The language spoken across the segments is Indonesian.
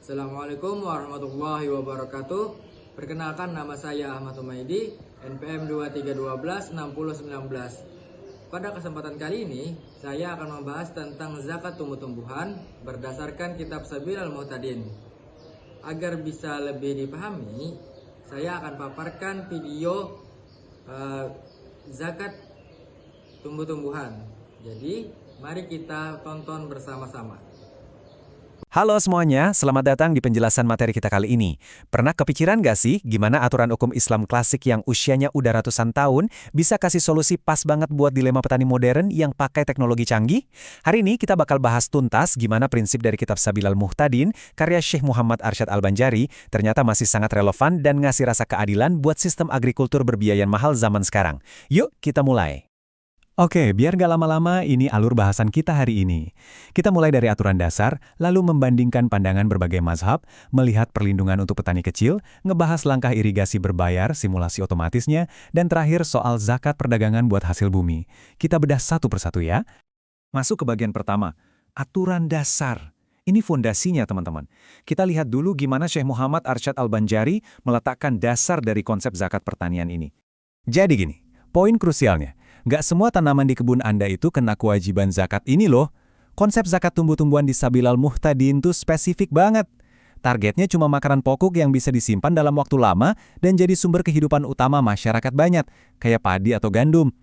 Assalamualaikum warahmatullahi wabarakatuh. Perkenalkan, nama saya Ahmad Umaidi, NPM 23126019. Pada kesempatan kali ini, saya akan membahas tentang zakat tumbuh-tumbuhan berdasarkan kitab Sabilal Muhtadin. Agar bisa lebih dipahami, saya akan paparkan video zakat tumbuh-tumbuhan. Jadi, mari kita tonton bersama-sama. Halo semuanya, selamat datang di penjelasan materi kita kali ini. Pernah kepikiran gak sih gimana aturan hukum Islam klasik yang usianya udah ratusan tahun bisa kasih solusi pas banget buat dilema petani modern yang pakai teknologi canggih? Hari ini kita bakal bahas tuntas gimana prinsip dari kitab Sabilal Muhtadin, karya Syekh Muhammad Arsyad Al-Banjari, ternyata masih sangat relevan dan ngasih rasa keadilan buat sistem agrikultur berbiaya mahal zaman sekarang. Yuk, kita mulai. Oke, biar gak lama-lama, ini alur bahasan kita hari ini. Kita mulai dari aturan dasar, lalu membandingkan pandangan berbagai mazhab, melihat perlindungan untuk petani kecil, ngebahas langkah irigasi berbayar, simulasi otomatisnya, dan terakhir soal zakat perdagangan buat hasil bumi. Kita bedah satu persatu ya. Masuk ke bagian pertama, aturan dasar. Ini fondasinya teman-teman. Kita lihat dulu gimana Syekh Muhammad Arsyad Al-Banjari meletakkan dasar dari konsep zakat pertanian ini. Jadi gini, poin krusialnya. Nggak semua tanaman di kebun Anda itu kena kewajiban zakat ini loh. Konsep zakat tumbuh-tumbuhan di Sabilal Muhtadin tuh spesifik banget. Targetnya cuma makanan pokok yang bisa disimpan dalam waktu lama dan jadi sumber kehidupan utama masyarakat banyak, kayak padi atau gandum.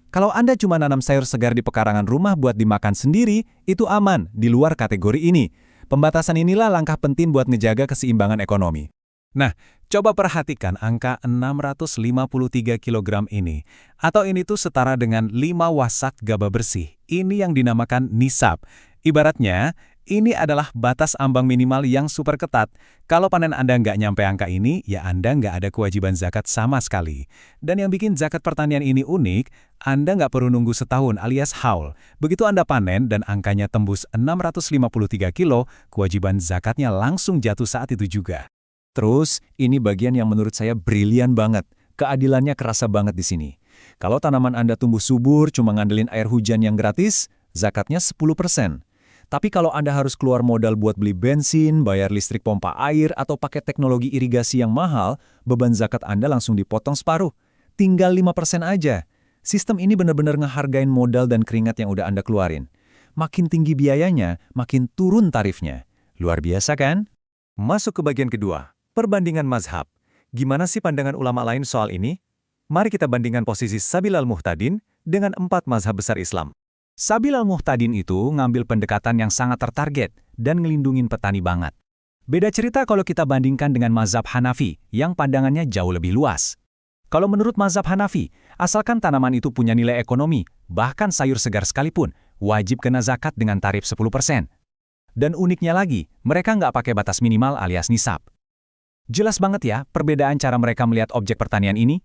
Kalau Anda cuma nanam sayur segar di pekarangan rumah buat dimakan sendiri, itu aman, di luar kategori ini. Pembatasan inilah langkah penting buat ngejaga keseimbangan ekonomi. Nah, coba perhatikan angka 653 kg ini. Atau ini tuh setara dengan 5 wasak gabah bersih. Ini yang dinamakan nisab. Ibaratnya, ini adalah batas ambang minimal yang super ketat. Kalau panen Anda nggak nyampe angka ini, ya Anda nggak ada kewajiban zakat sama sekali. Dan yang bikin zakat pertanian ini unik, Anda nggak perlu nunggu setahun alias haul. Begitu Anda panen dan angkanya tembus 653 kilo, kewajiban zakatnya langsung jatuh saat itu juga. Terus, ini bagian yang menurut saya brilian banget. Keadilannya kerasa banget di sini. Kalau tanaman Anda tumbuh subur cuma ngandelin air hujan yang gratis, zakatnya 10%. Tapi kalau Anda harus keluar modal buat beli bensin, bayar listrik pompa air, atau pakai teknologi irigasi yang mahal, beban zakat Anda langsung dipotong separuh. Tinggal 5% aja. Sistem ini benar-benar ngehargain modal dan keringat yang udah Anda keluarin. Makin tinggi biayanya, makin turun tarifnya. Luar biasa kan? Masuk ke bagian kedua. Perbandingan mazhab. Gimana sih pandangan ulama lain soal ini? Mari kita bandingkan posisi Sabilal Muhtadin dengan 4 mazhab besar Islam. Sabilal Muhtadin itu ngambil pendekatan yang sangat tertarget dan ngelindungin petani banget. Beda cerita kalau kita bandingkan dengan mazhab Hanafi yang pandangannya jauh lebih luas. Kalau menurut mazhab Hanafi, asalkan tanaman itu punya nilai ekonomi, bahkan sayur segar sekalipun, wajib kena zakat dengan tarif 10%. Dan uniknya lagi, mereka nggak pakai batas minimal alias nisab. Jelas banget ya perbedaan cara mereka melihat objek pertanian ini.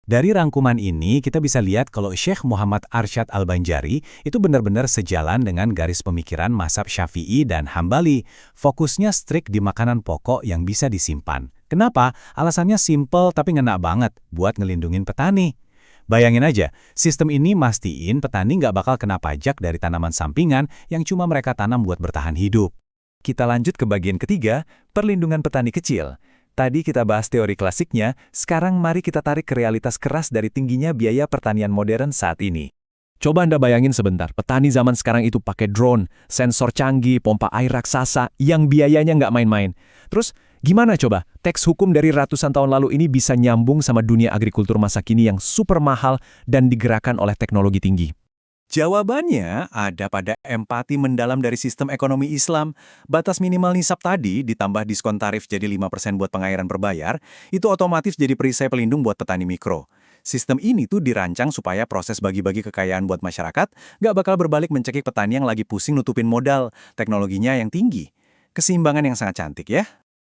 Dari rangkuman ini kita bisa lihat kalau Syekh Muhammad Arsyad Al-Banjari itu benar-benar sejalan dengan garis pemikiran mazhab Syafi'i dan Hambali. Fokusnya strict di makanan pokok yang bisa disimpan. Kenapa? Alasannya simple tapi ngena banget buat ngelindungin petani. Bayangin aja, sistem ini mastiin petani nggak bakal kena pajak dari tanaman sampingan yang cuma mereka tanam buat bertahan hidup. Kita lanjut ke bagian ketiga, perlindungan petani kecil. Tadi kita bahas teori klasiknya, sekarang mari kita tarik ke realitas keras dari tingginya biaya pertanian modern saat ini. Coba Anda bayangin sebentar, petani zaman sekarang itu pakai drone, sensor canggih, pompa air raksasa, yang biayanya nggak main-main. Terus, gimana coba? Teks hukum dari ratusan tahun lalu ini bisa nyambung sama dunia agrikultur masa kini yang super mahal dan digerakkan oleh teknologi tinggi. Jawabannya ada pada empati mendalam dari sistem ekonomi Islam. Batas minimal nisab tadi ditambah diskon tarif jadi 5% buat pengairan berbayar, itu otomatis jadi perisai pelindung buat petani mikro. Sistem ini tuh dirancang supaya proses bagi-bagi kekayaan buat masyarakat nggak bakal berbalik mencekik petani yang lagi pusing nutupin modal, teknologinya yang tinggi. Keseimbangan yang sangat cantik ya.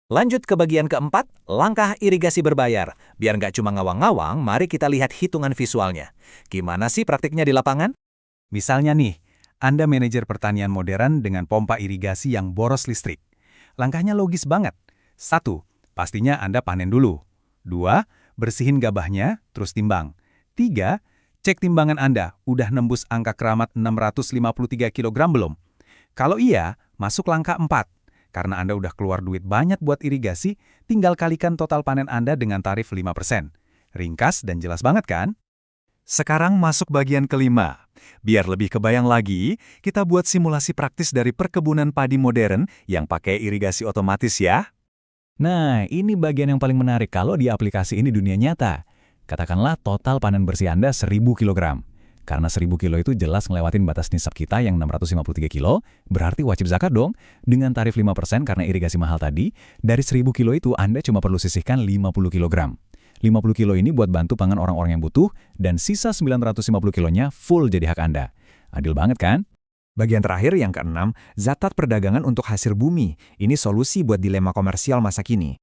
Lanjut ke bagian keempat, langkah irigasi berbayar. Biar nggak cuma ngawang-ngawang, mari kita lihat hitungan visualnya. Gimana sih praktiknya di lapangan? Misalnya nih, Anda manajer pertanian modern dengan pompa irigasi yang boros listrik. Langkahnya logis banget. 1. Pastinya Anda panen dulu. 2. Bersihin gabahnya, terus timbang. 3. Cek timbangan Anda, udah nembus angka keramat 653 kg belum? Kalau iya, masuk langkah 4. Karena Anda udah keluar duit banyak buat irigasi, tinggal kalikan total panen Anda dengan tarif 5%. Ringkas dan jelas banget kan? Sekarang masuk bagian kelima. Biar lebih kebayang lagi, kita buat simulasi praktis dari perkebunan padi modern yang pakai irigasi otomatis ya. Nah, ini bagian yang paling menarik kalau diaplikasiin di dunia nyata. Katakanlah total panen bersih Anda 1000 kg. Karena 1000 kilo itu jelas ngelewatin batas nisab kita yang 653 kilo, berarti wajib zakat dong. Dengan tarif 5% karena irigasi mahal tadi, dari 1000 kilo itu Anda cuma perlu sisihkan 50 kg. 50 kilo ini buat bantu pangan orang-orang yang butuh, dan sisa 950 kilonya full jadi hak Anda. Adil banget kan? Bagian terakhir yang keenam, zakat perdagangan untuk hasil bumi. Ini solusi buat dilema komersial masa kini.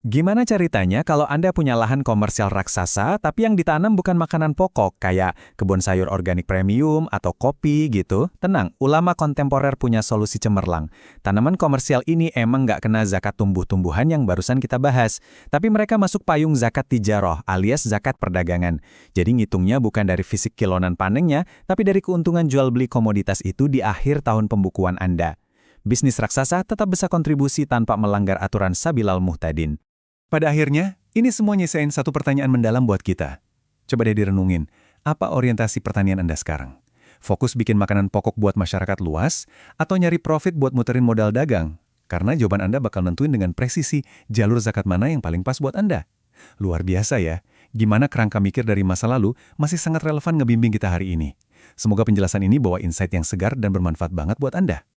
Gimana ceritanya kalau Anda punya lahan komersial raksasa, tapi yang ditanam bukan makanan pokok, kayak kebun sayur organik premium atau kopi gitu? Tenang, ulama kontemporer punya solusi cemerlang. Tanaman komersial ini emang nggak kena zakat tumbuh-tumbuhan yang barusan kita bahas, tapi mereka masuk payung zakat tijaroh alias zakat perdagangan. Jadi ngitungnya bukan dari fisik kilonan panennya, tapi dari keuntungan jual beli komoditas itu di akhir tahun pembukuan Anda. Bisnis raksasa tetap bisa kontribusi tanpa melanggar aturan Sabilal Muhtadin. Pada akhirnya, ini semua nyisain satu pertanyaan mendalam buat kita. Coba deh direnungin, apa orientasi pertanian Anda sekarang? Fokus bikin makanan pokok buat masyarakat luas, atau nyari profit buat muterin modal dagang? Karena jawaban Anda bakal nentuin dengan presisi jalur zakat mana yang paling pas buat Anda. Luar biasa ya, gimana kerangka mikir dari masa lalu masih sangat relevan ngebimbing kita hari ini. Semoga penjelasan ini bawa insight yang segar dan bermanfaat banget buat Anda.